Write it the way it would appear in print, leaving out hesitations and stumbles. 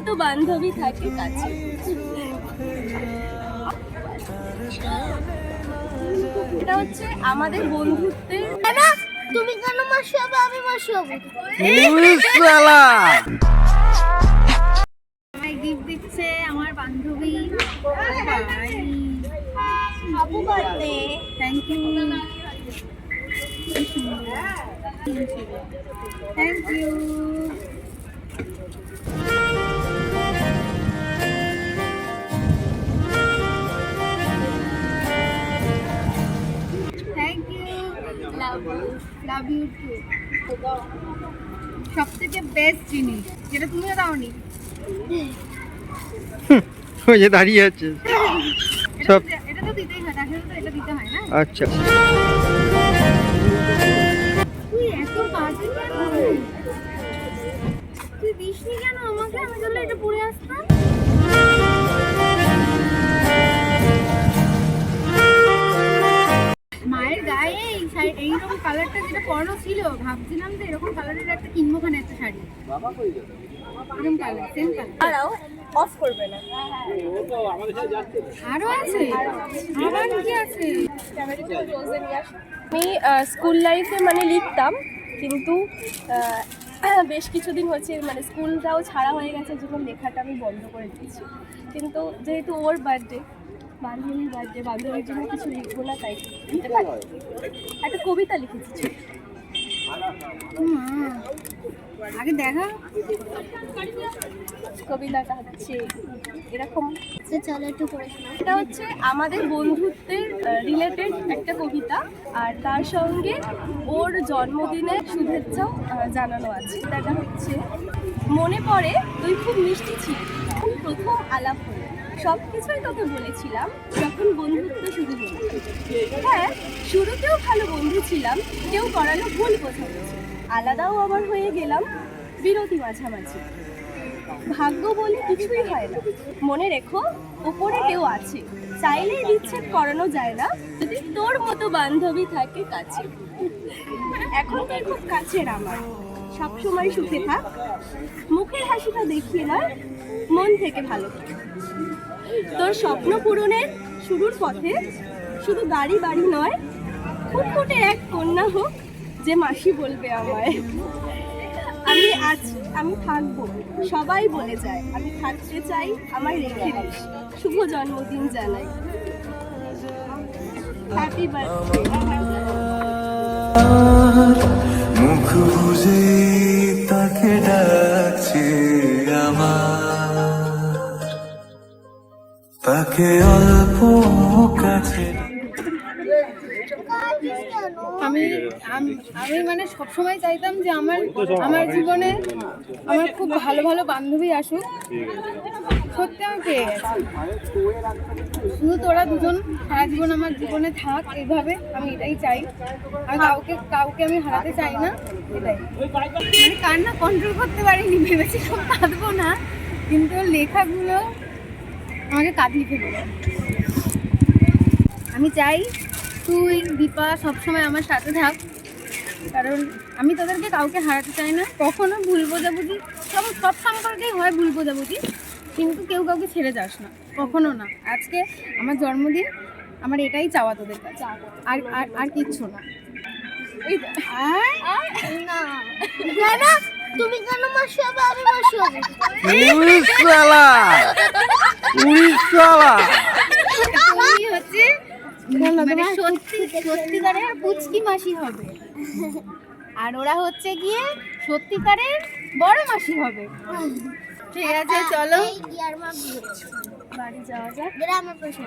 তো বান্ধবী থাকে কাছে। এটা হচ্ছে আমাদের বন্ধুত্বের। না তুমি কেন মাসি হবে, আমি মাসি হব। আমায় গিফট দিচ্ছে আমার বান্ধবী। Happy birthday. Thank you, thank you. Thank you, love you too. সব থেকে বেস্ট জিনিস যেটা তুমিও দাওনি, ওই যে দাঁড়িয়ে আছে সব। এটা তো দিতেই হয়, আসলে তো এটা দিতে হয় না। আচ্ছা, তুই এত বাজে কেন? তুই দিসনি কেন আমাকে? আমি তাহলে এটা পরে আসতাম। মায়ের গায়ে এইরকম কালারটা যেটা পরানো ছিল, ভাবছিলাম যে এরকম কালারের একটা কিনবো খানে একটা শাড়ি। এরকম কালার, সেম কালার। অফ করবে না। আরো আছে, আবার কি আছে? আমি স্কুল লাইফে মানে লিখতাম, কিন্তু বেশ কিছুদিন হচ্ছে মানে স্কুলটাও ছাড়া হয়ে গেছে, যখন লেখাটা আমি বন্ধ করে দিয়েছি। কিন্তু যেহেতু ওর বার্থডে, বান্ধবীর বার্থডে, বান্ধবীর জন্য কিছু লিখবো না, তাই একটা কবিতা লিখেছি। আগে দেখা কবিতাটা হচ্ছে এরকম। চলো একটু পড়ে শোনাও। এটা হচ্ছে আমাদের বন্ধুত্বের রিলেটেড একটা কবিতা, আর তার সঙ্গে ওর জন্মদিনের শুভেচ্ছাও জানানো আছে। এটা হচ্ছে, মনে পড়ে তুই খুব মিষ্টি ছিলি প্রথম আলাপ হলো, সব কিছুই তোকে বলেছিলাম যখন বন্ধুত্ব শুরু হলো। হ্যাঁ, শুরুতেও ভালো বন্ধু ছিলাম, কেউ করানো ভুল বোঝাবুঝি, আলাদাও আবার হয়ে গেলাম বিরতি মাঝামাঝি। ভাগ্য বলে কিছুই হয় না, মনে রেখো উপরে কেউ আছে, চাইলে বিচ্ছেদ করানো যায় না যদি তোর মতো বান্ধবী থাকে কাছে। এখন তুই খুব কাছের আমার, সবসময় সুখে থাক, মুখের হাসিটা দেখিয়ে না, মন থেকে ভালো থাক। তোর স্বপ্ন পূরণের শুরুর পথে শুধু গাড়ি বাড়ি নয়, ফুটফুটে এক কন্যা হোক যে মাসি বলবে আমায়। আমি থাকবো, সবাই বলে যায়, আমি থাকতে চাই, আমার রেখে দিস, শুভ জন্মদিন জানাই, হ্যাপি বার্থডে। মুখ বুঝে তাকে ডাকছে আমার, তাকে অল্প কাছে। আমি আমি মানে সবসময় চাইতাম যে আমার জীবনে আমার খুব ভালো ভালো বান্ধবী আসুক। সত্যি আমি পেয়ে গেছি। শুধু তোরা দুজন সারা জীবন আমার জীবনে থাক, এইভাবে আমি এটাই চাই। আর কাউকে আমি হারাতে চাই না, এটাই। মানে কান্না কন্ট্রোল করতে পারিনি, ভেবেছিলাম কাঁদবো না, কিন্তু লেখাগুলো আমাকে কাঁদিয়ে ফেললো। আমি চাই তুই দীপা সবসময় আমার সাথে থাক, কারণ আমি তোদেরকে কাউকে হারাতে চাই না। কখনো ভুল বোঝাবুঝি, সব সম্পর্কেই হয় ভুল বোঝাবুঝি, কিন্তু কেউ কাউকে ছেড়ে যাস না, কখনো না। আজকে আমার জন্মদিন, আমার এটাই চাওয়া তোদের কাছে, আর আর আর কিচ্ছু না। না তুমি কেন মাসি হবে, আমি মাসি হব। তুমি হচ্ছে মানে সত্যিকারের পুচকি মাসি হবে, আর ওরা হচ্ছে গিয়ে সত্যিকারের বড় মাসি হবে। ঠিক আছে, চলো বাড়ি যাওয়া যাক, গ্রামের প্রশ্ন।